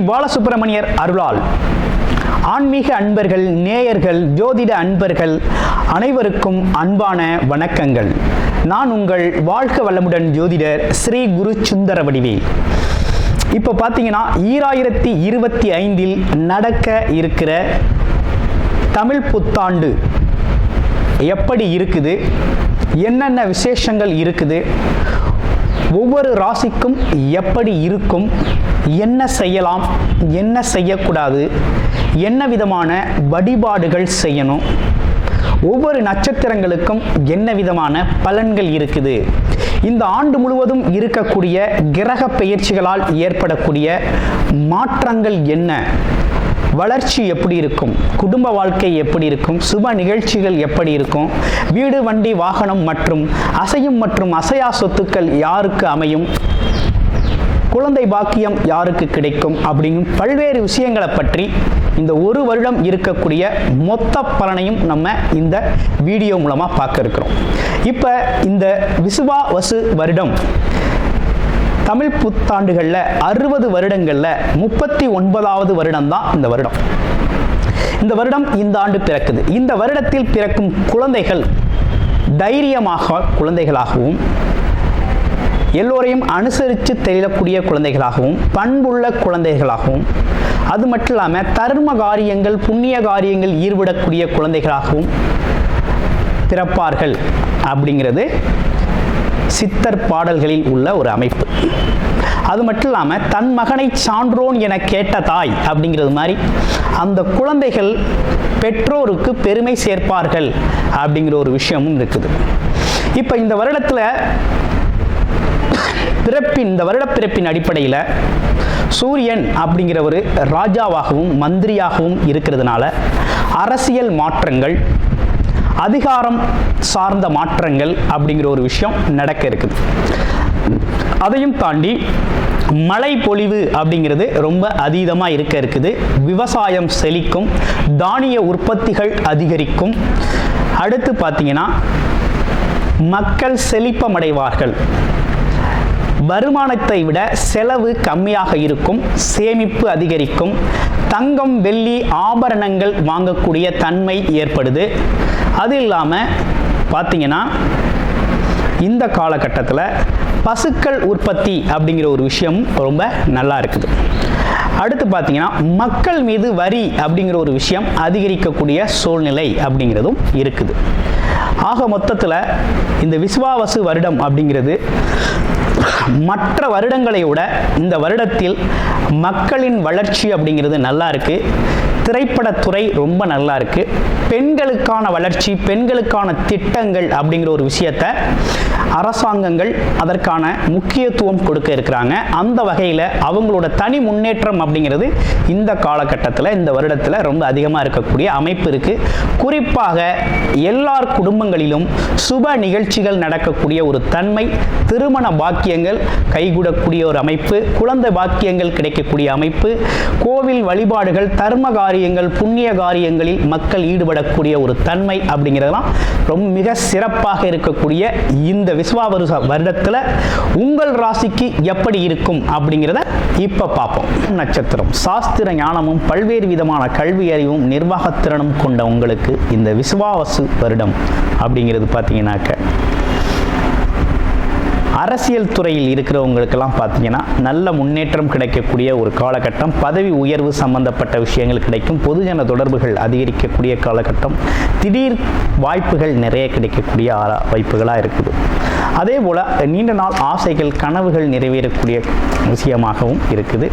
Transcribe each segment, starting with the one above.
பாலசுப்பிரமணியர் அருளால் ஆன்மீக அன்பர்கள், நேயர்கள், ஜோதிட அன்பர்கள் அனைவருக்கும் அன்பான வணக்கங்கள். நான் உங்கள் வாழ்க வளமுடன் ஜோதிடர் ஸ்ரீ குரு சுந்தர வடிவேல். இப்போ பார்த்தீங்கன்னா 2025 நடக்க இருக்கிற தமிழ் புத்தாண்டு எப்படி இருக்குது, என்னென்ன விசேஷங்கள் இருக்குது, ஒவ்வொரு ராசிக்கும் எப்படி இருக்கும், என்ன செய்யலாம், என்ன செய்யக்கூடாது, என்ன விதமான வழிபாடுகள் செய்யணும், ஒவ்வொரு நட்சத்திரங்களுக்கும் என்ன விதமான பலன்கள் இருக்குது, இந்த ஆண்டு முழுவதும் இருக்கக்கூடிய கிரக பெயர்ச்சிகளால் ஏற்படக்கூடிய மாற்றங்கள் என்ன, வளர்ச்சி எப்படி இருக்கும், குடும்ப வாழ்க்கை எப்படி இருக்கும், சுப நிகழ்ச்சிகள் எப்படி இருக்கும், வீடு, வண்டி, வாகனம் மற்றும் அசையும் மற்றும் அசையா சொத்துக்கள் யாருக்கு அமையும், குழந்தை பாக்கியம் யாருக்கு கிடைக்கும் அப்படிங்கும் பல்வேறு விஷயங்களை பற்றி இந்த ஒரு வருடம் இருக்கக்கூடிய மொத்த பலனையும் நம்ம இந்த வீடியோ மூலமாக பார்க்க இருக்கிறோம். இப்போ இந்த விசுவாவசு வருடம் தமிழ் புத்தாண்டுகளில் 60 வருடங்களில் 39வது வருடம் தான் இந்த வருடம். இந்த வருடம் இந்த ஆண்டு பிறக்குது. இந்த வருடத்தில் பிறக்கும் குழந்தைகள் தைரியமாக குழந்தைகளாகவும், எல்லோரையும் அனுசரித்து தெரியக்கூடிய குழந்தைகளாகவும், பண்புள்ள குழந்தைகளாகவும், அது மட்டும் இல்லாமல் தர்ம காரியங்கள், புண்ணிய காரியங்கள் ஈடுபடக்கூடிய குழந்தைகளாகவும் பிறப்பார்கள் அப்படிங்கிறது சித்தர் பாடல்களில் உள்ள ஒரு அமைப்பு. அது மட்டும் இல்லாமல் தன் மகனை சான்றோன் என கேட்ட தாய் அப்படிங்கிறது மாதிரி அந்த குழந்தைகள் பெற்றோருக்கு பெருமை சேர்ப்பார்கள் அப்படிங்கிற ஒரு விஷயமும் இருக்குது. இப்போ இந்த வருடத்தில் இந்த வருட பிறப்பின் அடிப்படையில் சூரியன் அப்படிங்கிற ஒரு ராஜாவாகவும் மந்திரியாகவும் இருக்கிறதுனால அரசியல் மாற்றங்கள், அதிகாரம் சார்ந்த மாற்றங்கள் அப்படிங்கிற ஒரு விஷயம் நடக்க இருக்குது. அதையும் தாண்டி மழை பொழிவு அப்படிங்கிறது ரொம்ப அதீதமாக இருக்க இருக்குது. விவசாயம் செழிக்கும், தானிய உற்பத்திகள் அதிகரிக்கும். அடுத்து பார்த்தீங்கன்னா மக்கள் செழிப்பமடைவார்கள். வருமானத்தை விட செலவு கம்மியாக இருக்கும், சேமிப்பு அதிகரிக்கும், தங்கம், வெள்ளி, ஆபரணங்கள் வாங்கக்கூடிய தன்மை ஏற்படுது. அது இல்லாமல் பார்த்தீங்கன்னா இந்த காலகட்டத்தில் பசுக்கள் உற்பத்தி அப்படிங்கிற ஒரு விஷயம் ரொம்ப நல்லா இருக்குது. அடுத்து பார்த்தீங்கன்னா மக்கள் மீது வரி அப்படிங்கிற ஒரு விஷயம் அதிகரிக்கக்கூடிய சூழ்நிலை அப்படிங்கிறதும் இருக்குது. ஆக மொத்தத்தில் இந்த விசுவாவசு வருடம் அப்படிங்கிறது மற்ற வருடங்களை விட இந்த வருடத்தில் மக்களின் வளர்ச்சி அப்படிங்கிறது நல்லா இருக்கு. திரைப்படத்துறை ரொம்ப நல்லா இருக்கு. பெண்களுக்கான வளர்ச்சி, பெண்களுக்கான திட்டங்கள் அப்படிங்கிற ஒரு விஷயத்தை அரசாங்கங்கள் அதற்கான முக்கியத்துவம் கொடுக்க இருக்கிறாங்க. அந்த வகையில் அவங்களோட தனி முன்னேற்றம் அப்படிங்கிறது இந்த காலகட்டத்தில், இந்த வருடத்தில் ரொம்ப அதிகமாக இருக்கக்கூடிய அமைப்பு இருக்கு. குறிப்பாக எல்லார் குடும்பங்களிலும் சுப நிகழ்ச்சிகள் நடக்கக்கூடிய ஒரு தன்மை, திருமண பாக்கியங்கள் கைகூடக்கூடிய ஒரு அமைப்பு, குழந்தை பாக்கியங்கள் கிடைக்கக்கூடிய அமைப்பு, கோவில் வழிபாடுகள், தர்ம காரியங்கள், புண்ணிய காரியங்களில் மக்கள் ஈடுபடக்கூடிய ஒரு தன்மை அப்படிங்கிறதெல்லாம் ரொம்ப மிக சிறப்பாக இருக்கக்கூடிய இந்த விசுவாவசு வருடத்தில் உங்கள் ராசிக்கு எப்படி இருக்கும் அப்படிங்கிறத இப்ப பார்ப்போம். நட்சத்திரம், சாஸ்திர ஞானமும் பல்வேறு விதமான கல்வி அறிவும் நிர்வாகத்திறனும் கொண்ட உங்களுக்கு இந்த விசுவாவசு வருடம் அப்படிங்கிறது பார்த்தீங்கன்னாக்க அரசியல் துறையில் இருக்கிறவங்களுக்கெல்லாம் பார்த்தீங்கன்னா நல்ல முன்னேற்றம் கிடைக்கக்கூடிய ஒரு காலகட்டம். பதவி உயர்வு சம்பந்தப்பட்ட விஷயங்கள் கிடைக்கும். பொதுஜன தொடர்புகள் அதிகரிக்கக்கூடிய காலகட்டம். திடீர் வாய்ப்புகள் நிறைய கிடைக்கக்கூடிய வாய்ப்புகளாக இருக்குது. அதே போல் நீண்ட நாள் ஆசைகள், கனவுகள் நிறைவேறக்கூடிய விஷயமாகவும் இருக்குது.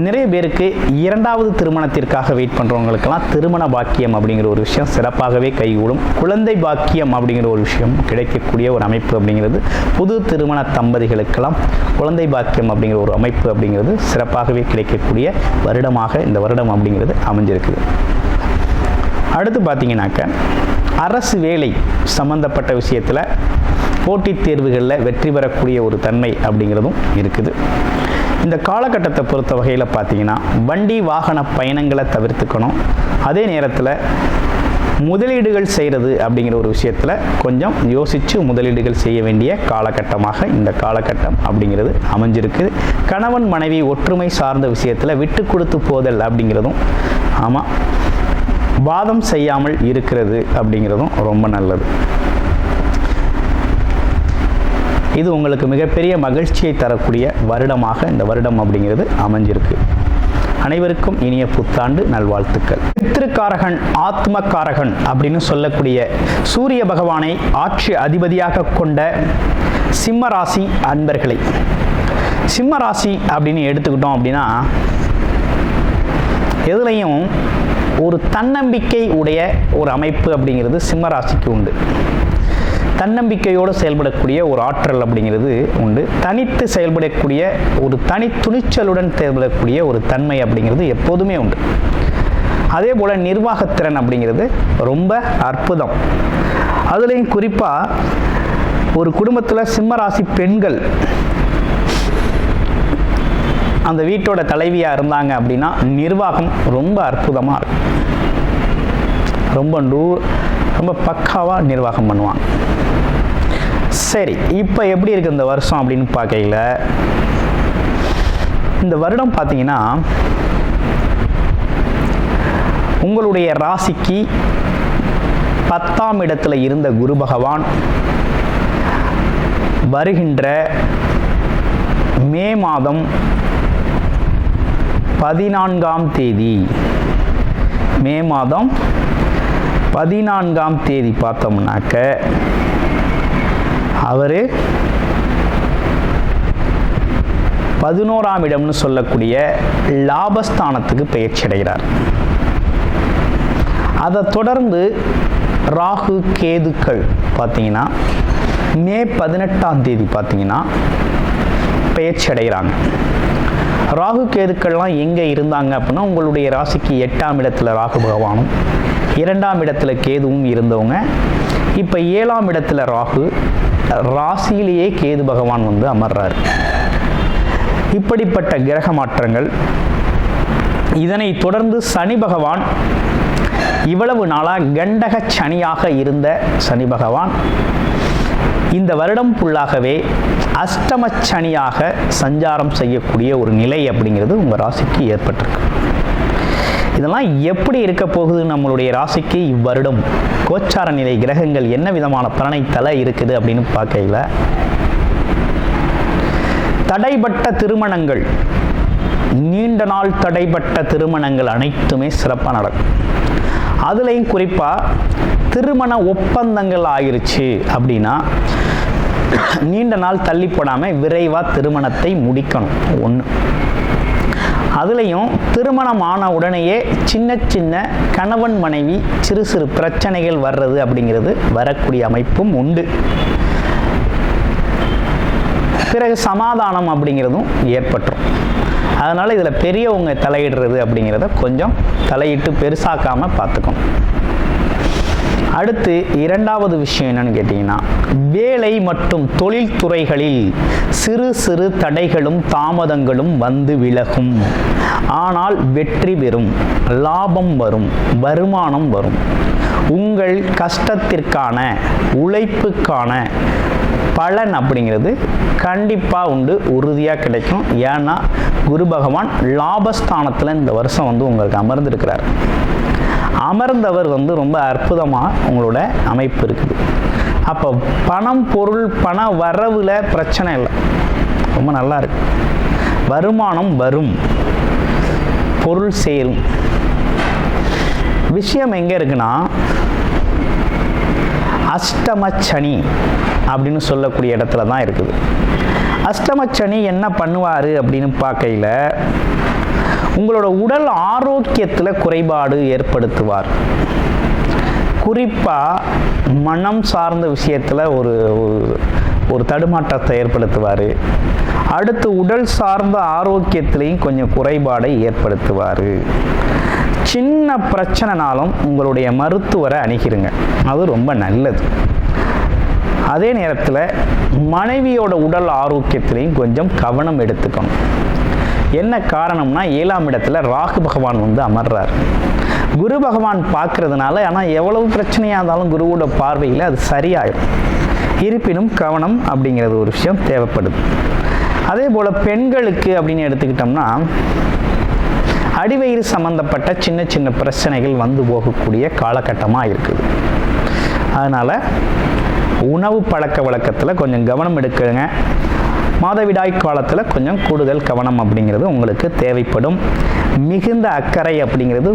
நிறைய பேருக்கு இரண்டாவது திருமணத்திற்காக வெயிட் பண்ணுறவங்களுக்கெல்லாம் திருமண பாக்கியம் அப்படிங்கிற ஒரு விஷயம் சிறப்பாகவே கைகூடும். குழந்தை பாக்கியம் அப்படிங்கிற ஒரு விஷயம் கிடைக்கக்கூடிய ஒரு அமைப்பு அப்படிங்கிறது புது திருமண தம்பதிகளுக்கெல்லாம் குழந்தை பாக்கியம் அப்படிங்கிற ஒரு அமைப்பு அப்படிங்கிறது சிறப்பாகவே கிடைக்கக்கூடிய வருடமாக இந்த வருடம் அப்படிங்கிறது அமைஞ்சிருக்குது. அடுத்து பார்த்தீங்கன்னாக்க அரசு வேலை சம்பந்தப்பட்ட விஷயத்தில் போட்டித் தேர்வுகளில் வெற்றி பெறக்கூடிய ஒரு தன்மை அப்படிங்கிறதும் இருக்குது. இந்த காலகட்டத்தை பொறுத்த வகையில் பார்த்தீங்கன்னா வண்டி வாகன பயணங்களை தவிர்த்துக்கணும். அதே நேரத்தில் முதலீடுகள் செய்கிறது அப்படிங்கிற ஒரு விஷயத்தில் கொஞ்சம் யோசித்து முதலீடுகள் செய்ய வேண்டிய காலகட்டமாக இந்த காலகட்டம் அப்படிங்கிறது அமைஞ்சிருக்கு. கணவன் மனைவி ஒற்றுமை சார்ந்த விஷயத்தில் விட்டு கொடுத்து போதல் அப்படிங்கிறதும் ஆமாம், வாதம் செய்யாமல் இருக்கிறது அப்படிங்கிறதும் ரொம்ப நல்லது. இது உங்களுக்கு மிகப்பெரிய மகிழ்ச்சியை தரக்கூடிய வருடமாக இந்த வருடம் அப்படிங்கிறது அமைஞ்சிருக்கு. அனைவருக்கும் இனிய புத்தாண்டு நல்வாழ்த்துக்கள். பித்ருக்காரகன் ஆத்மக்காரகன் அப்படின்னு சொல்லக்கூடிய சூரிய பகவானை ஆட்சி அதிபதியாக கொண்ட சிம்மராசி அன்பர்களை, சிம்மராசி அப்படின்னு எடுத்துக்கிட்டோம் அப்படின்னா எதுலையும் ஒரு தன்னம்பிக்கை உடைய ஒரு அமைப்பு அப்படிங்கிறது சிம்மராசிக்கு உண்டு. தன்னம்பிக்கையோடு செயல்படக்கூடிய ஒரு ஆற்றல் அப்படிங்கிறது உண்டு. தனித்து செயல்படக்கூடிய ஒரு தனி துணிச்சலுடன் செயல்படக்கூடிய ஒரு தன்மை அப்படிங்கிறது எப்போதுமே உண்டு. அதே போல் நிர்வாகத்திறன் அப்படிங்கிறது ரொம்ப அற்புதம். அதுலேயும் குறிப்பாக ஒரு குடும்பத்தில் சிம்மராசி பெண்கள் அந்த வீட்டோட தலைவியாக இருந்தாங்க அப்படின்னா நிர்வாகம் ரொம்ப அற்புதமாக இருக்கும். ரொம்ப பக்காவாக நிர்வாகம் பண்ணுவாங்க. சரி, இப்போ எப்படி இருக்குது இந்த வருஷம் அப்படின்னு பார்க்கையில், இந்த வருடம் பார்த்தீங்கன்னா உங்களுடைய ராசிக்கு 10ஆம் இடத்துல இருந்த குரு பகவான் வருகின்ற மே மாதம் 14ஆம் தேதி, மே மாதம் 14ஆம் தேதி பார்த்தோம்னாக்க அவர் 11ஆம் இடம்னு சொல்லக்கூடிய லாபஸ்தானத்துக்கு பயிற்சி அடைகிறார். அதை தொடர்ந்து ராகு கேதுக்கள் பார்த்தீங்கன்னா மே 18ஆம் தேதி பார்த்தீங்கன்னா பயிற்சி அடைகிறாங்க. ராகு கேதுக்கள்லாம் எங்கே இருந்தாங்க அப்படின்னா உங்களுடைய ராசிக்கு 8ஆம் இடத்துல ராகு பகவானும் 2ஆம் இடத்துல கேதுவும் இருந்தவங்க இப்போ 7ஆம் இடத்துல ராகு, ராசியிலேயே கேது பகவான் வந்து அமர்றார். இப்படிப்பட்ட கிரக மாற்றங்கள். இதனை தொடர்ந்து சனி பகவான், இவ்வளவு நாளாக கண்டக சனியாக இருந்த சனி பகவான் இந்த வருடம் ஃபுல்லாகவே அஷ்டம சனியாக சஞ்சாரம் செய்யக்கூடிய ஒரு நிலை அப்படிங்கிறது உங்கள் ராசிக்கு ஏற்பட்டிருக்கு. இதெல்லாம் எப்படி இருக்க போகுது நம்மளுடைய ராசிக்கு இவ்வருடம் கோச்சார நிலை கிரகங்கள் என்ன விதமான பலனை தர இருக்குது அப்படின்னு பார்க்கையில், தடைப்பட்ட திருமணங்கள், நீண்ட நாள் தடைப்பட்ட திருமணங்கள் அனைத்துமே சிறப்பாக நடக்கும். அதுலேயும் குறிப்பாக திருமண ஒப்பந்தங்கள் ஆயிருச்சு அப்படின்னா நீண்ட நாள் தள்ளி போடாமல் விரைவாக திருமணத்தை முடிக்கணும். ஒன்று. அதுலேயும் திருமணமான உடனேயே சின்ன சின்ன கணவன் மனைவி சிறு சிறு பிரச்சனைகள் வர்றது அப்படிங்கிறது வரக்கூடிய அமைப்பும் உண்டு. பிறகு சமாதானம் அப்படிங்கிறதும் ஏற்பட்டுரும். அதனால் இதில் பெரியவங்க தலையிடுறது அப்படிங்கிறத கொஞ்சம் தலையிட்டு பெருசாக்காமல் பார்த்துக்கணும். அடுத்து இரண்டாவது விஷயம் என்னன்னு கேட்டிங்கன்னா, வேலை மற்றும் தொழில் துறைகளில் சிறு சிறு தடைகளும் தாமதங்களும் வந்து விலகும். ஆனால் வெற்றி பெறும், லாபம் வரும், வருமானம் வரும். உங்கள் கஷ்டத்திற்கான உழைப்புக்கான பலன் அப்படிங்கிறது கண்டிப்பாக உண்டு, உறுதியாக கிடைக்கும். ஏன்னா குரு பகவான் லாபஸ்தானத்தில் இந்த வருஷம் வந்து உங்களுக்கு அமர்ந்திருக்கிறார். அமர்ந்தவர் வந்து ரொம்ப அற்புதமாக உங்களோட அமைப்பு இருக்குது. அப்போ பணம் பொருள் பண வரவில் பிரச்சனை இல்லை, ரொம்ப நல்லா இருக்கு. வருமானம் வரும், பொருள் சேரும். விஷயம் எங்கே இருக்குன்னா, அஷ்டமச்சனி அப்படின்னு சொல்லக்கூடிய இடத்துல தான் இருக்குது. அஷ்டமச்சனி என்ன பண்ணுவார் அப்படின்னு பார்க்கையில், உங்களோட உடல் ஆரோக்கியத்தில் குறைபாடு ஏற்படுத்துவார். குறிப்பாக மனம் சார்ந்த விஷயத்தில் ஒரு தடுமாற்றத்தை ஏற்படுத்துவார். அடுத்து உடல் சார்ந்த ஆரோக்கியத்திலையும் கொஞ்சம் குறைபாடை ஏற்படுத்துவார். சின்ன பிரச்சனைனாலும் உங்களுடைய மருத்துவரை அணுகிருங்க, அது ரொம்ப நல்லது. அதே நேரத்தில் மனைவியோட உடல் ஆரோக்கியத்திலையும் கொஞ்சம் கவனம் எடுத்துக்கணும். என்ன காரணம்னா, 7ஆம் இடத்துல ராகு பகவான் வந்து அமர்றார். குரு பகவான் பார்க்கறதுனால, ஆனால் எவ்வளவு பிரச்சனையாக இருந்தாலும் குருவோட பார்வையில் அது சரியாயிடும். இருப்பினும் கவனம் அப்படிங்கிறது ஒரு விஷயம் தேவைப்படுது. அதே போல் பெண்களுக்கு அப்படின்னு எடுத்துக்கிட்டோம்னா, அடிவயிறு சம்பந்தப்பட்ட சின்ன சின்ன பிரச்சனைகள் வந்து போகக்கூடிய காலகட்டமாக இருக்குது. அதனால் உணவு பழக்க வழக்கத்தில் கொஞ்சம் கவனம் எடுக்குங்க. மாதவிடாய் காலத்தில் கொஞ்சம் கூடுதல் கவனம் அப்படிங்கிறது உங்களுக்கு தேவைப்படும். மிகுந்த அக்கறை அப்படிங்கிறது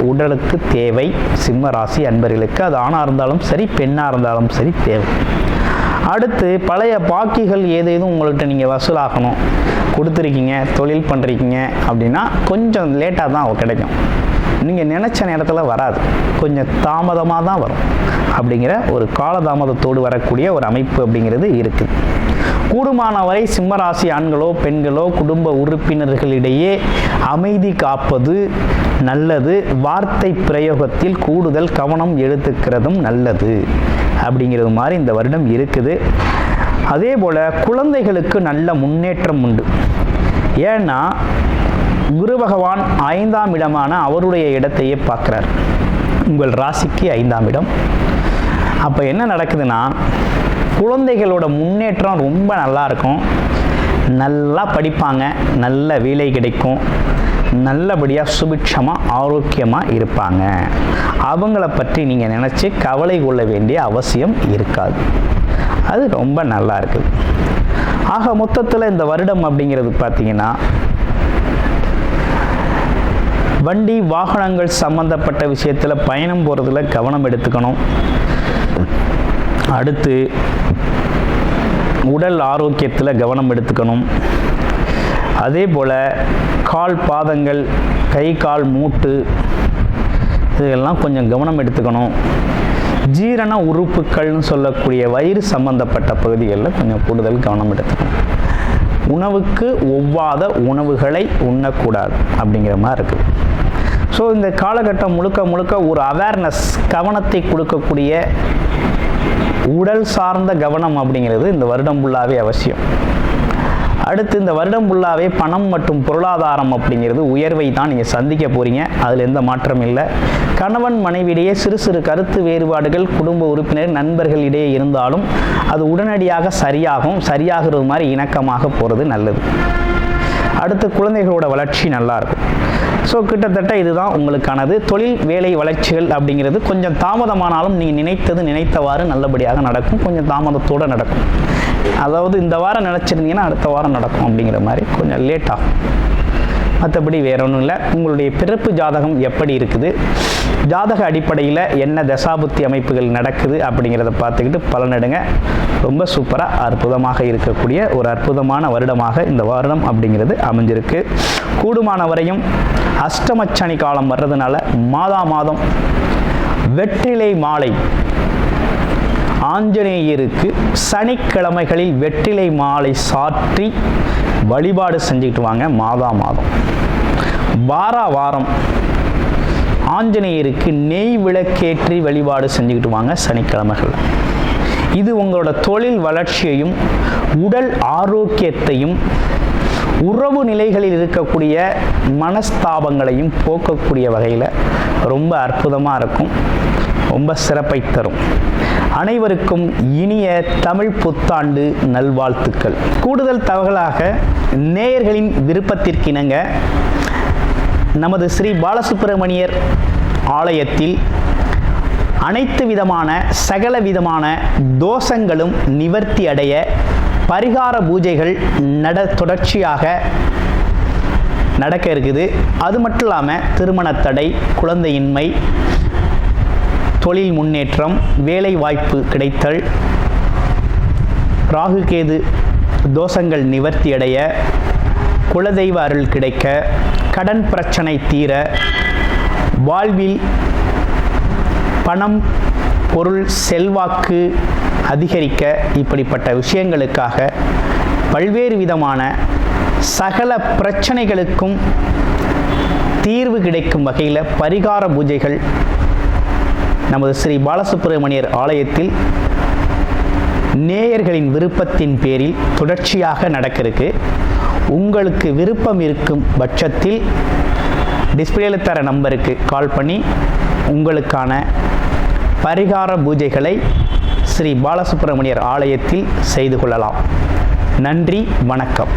உடலுக்கு தேவை. சிம்ம ராசி அன்பர்களுக்கு அது ஆணாக இருந்தாலும் சரி, பெண்ணாக இருந்தாலும் சரி தேவை. அடுத்து, பழைய பாக்கிகள் ஏதேனும் உங்கள்கிட்ட நீங்கள் வசூலாகணும், கொடுத்துருக்கீங்க, தொழில் பண்ணுறீங்க அப்படின்னா கொஞ்சம் லேட்டாக தான் கிடைக்கும். நீங்கள் நினச்ச நேரத்தில் வராது, கொஞ்சம் தாமதமாக தான் வரும். அப்படிங்கிற ஒரு காலதாமதத்தோடு வரக்கூடிய ஒரு அமைப்பு அப்படிங்கிறது இருக்குது. கூடுமானவரை சிம்மராசி ஆண்களோ பெண்களோ குடும்ப உறுப்பினர்களிடையே அமைதி காப்பது நல்லது. வார்த்தை பிரயோகத்தில் கூடுதல் கவனம் எடுத்துக்கிறதும் நல்லது அப்படிங்கிறது மாதிரி இந்த வருடம் இருக்குது. அதே போல் குழந்தைகளுக்கு நல்ல முன்னேற்றம் உண்டு. ஏன்னா குரு பகவான் 5ஆம் இடமான அவருடைய இடத்தையே பார்க்குறார், உங்கள் ராசிக்கு 5ஆம் இடம். அப்போ என்ன நடக்குதுன்னா, குழந்தைகளோட முன்னேற்றம் ரொம்ப நல்லா இருக்கும். நல்லா படிப்பாங்க, நல்ல வேலை கிடைக்கும், நல்லபடியாக சுபிட்சமாக ஆரோக்கியமாக இருப்பாங்க. அவங்கள பற்றி நீங்கள் நினச்சி கவலை கொள்ள வேண்டிய அவசியம் இருக்காது. அது ரொம்ப நல்லா இருக்குது. ஆக மொத்தத்தில் இந்த வருடம் அப்படிங்கிறது பார்த்தீங்கன்னா, வண்டி வாகனங்கள் சம்பந்தப்பட்ட விஷயத்தில் பயணம் போகிறதுல கவனம் எடுத்துக்கணும். அடுத்து உடல் ஆரோக்கியத்தில் கவனம் எடுத்துக்கணும். அதே போல் கால் பாதங்கள், கை கால் மூட்டு இதெல்லாம் கொஞ்சம் கவனம் எடுத்துக்கணும். ஜீரண உறுப்புகள்னு சொல்லக்கூடிய வயிறு சம்பந்தப்பட்ட பகுதிகளில் கொஞ்சம் கூடுதல் கவனம் எடுத்துக்கணும். உணவுக்கு ஒவ்வாத உணவுகளை உண்ணக்கூடாது அப்படிங்கிற மாதிரி இருக்குது. ஸோ இந்த காலகட்டம் முழுக்க ஒரு அவேர்னஸ், கவனத்தை கொடுக்கக்கூடிய உடல் சார்ந்த கவனம் அப்படிங்கிறது இந்த வருடம் ஃபுல்லாகவே அவசியம். அடுத்து இந்த வருடம் ஃபுல்லாகவே பணம் மற்றும் பொருளாதாரம் அப்படிங்கிறது உயர்வை தான் நீங்கள் சந்திக்க போகிறீங்க. அதில் எந்த மாற்றம் இல்லை. கணவன் மனைவியிடையே சிறு சிறு கருத்து வேறுபாடுகள் குடும்ப உறுப்பினர் நண்பர்களிடையே இருந்தாலும் அது உடனடியாக சரியாகிறது மாதிரி இணக்கமாக போகிறது நல்லது. அடுத்து குழந்தைகளோட வளர்ச்சி நல்லாயிருக்கும். ஸோ கிட்டத்தட்ட இதுதான் உங்களுக்கானது. தொழில் வேலை வளர்ச்சிகள் அப்படிங்கிறது கொஞ்சம் தாமதமானாலும் நீங்கள் நினைத்தவாறு நல்லபடியாக நடக்கும். கொஞ்சம் தாமதத்தோடு நடக்கும். அதாவது இந்த வாரம் நினச்சிருந்தீங்கன்னா அடுத்த வாரம் நடக்கும் அப்படிங்கிற மாதிரி கொஞ்சம் லேட் ஆகும். மற்றபடி வேற ஒன்றும் இல்லை. உங்களுடைய பிறப்பு ஜாதகம் எப்படி இருக்குது, ஜாதக அடிப்படையில் என்ன தசாபுத்தி அமைப்புகள் நடக்குது அப்படிங்கிறத பார்த்துக்கிட்டு பலனெடுங்க. ரொம்ப சூப்பராக அற்புதமாக இருக்கக்கூடிய ஒரு அற்புதமான வருடமாக இந்த வருடம் அப்படிங்கிறது அமைஞ்சிருக்கு. கூடுமான வரையும் அஷ்டமச்சனி காலம் வர்றதுனால மாதம் வெற்றிலை மாலை ஆஞ்சநேயருக்கு சனிக்கிழமைகளில் வெற்றிலை மாலை சாற்றி வழிபாடு செஞ்சுக்கிட்டு வாங்க. மாதம் வாரம் ஆஞ்சநேயருக்கு நெய் விளக்கேற்றி வழிபாடு செஞ்சுக்கிட்டு வாங்க சனிக்கிழமைகள். இது உங்களோட தொழில் வளர்ச்சியையும் உடல் ஆரோக்கியத்தையும் உறவு நிலைகளில் இருக்கக்கூடிய மனஸ்தாபங்களையும் போக்கக்கூடிய வகையில் ரொம்ப அற்புதமாக இருக்கும். ரொம்ப சிறப்பை தரும். அனைவருக்கும் இனிய தமிழ் புத்தாண்டு நல்வாழ்த்துக்கள். கூடுதல் தகவலாக நேயர்களின் விருப்பத்திற்கிணங்க நமது ஸ்ரீ பாலசுப்பிரமணியர் ஆலயத்தில் அனைத்து விதமான சகல விதமான தோஷங்களும் நிவர்த்தி அடைய பரிகார பூஜைகள் தொடர்ச்சியாக நடக்க இருக்குது. அது மட்டும் இல்லாமல் திருமண தடை, குழந்தையின்மை, தொழில் முன்னேற்றம், வேலை வாய்ப்பு கிடைத்தல், ராகுகேது தோஷங்கள் நிவர்த்தி அடைய, குலதெய்வ அருள் கிடைக்க, கடன் பிரச்சனை தீர, வாழ்வில் பணம் பொருள் செல்வாக்கு அதிகரிக்க, இப்படிப்பட்ட விஷயங்களுக்காக பல்வேறு விதமான சகல பிரச்சனைகளுக்கும் தீர்வு கிடைக்கும் வகையில் பரிகார பூஜைகள் நமது ஸ்ரீ பாலசுப்பிரமணியர் ஆலயத்தில் நேயர்களின் விருப்பத்தின் பேரில் தொடர்ச்சியாக நடக்க இருக்கு. உங்களுக்கு விருப்பம் இருக்கும் பட்சத்தில் டிஸ்பிளேல தர நம்பருக்கு கால் பண்ணி உங்களுக்கான பரிகார பூஜைகளை ஸ்ரீ பாலசுப்பிரமணியர் ஆலயத்தில் செய்து கொள்ளலாம். நன்றி, வணக்கம்.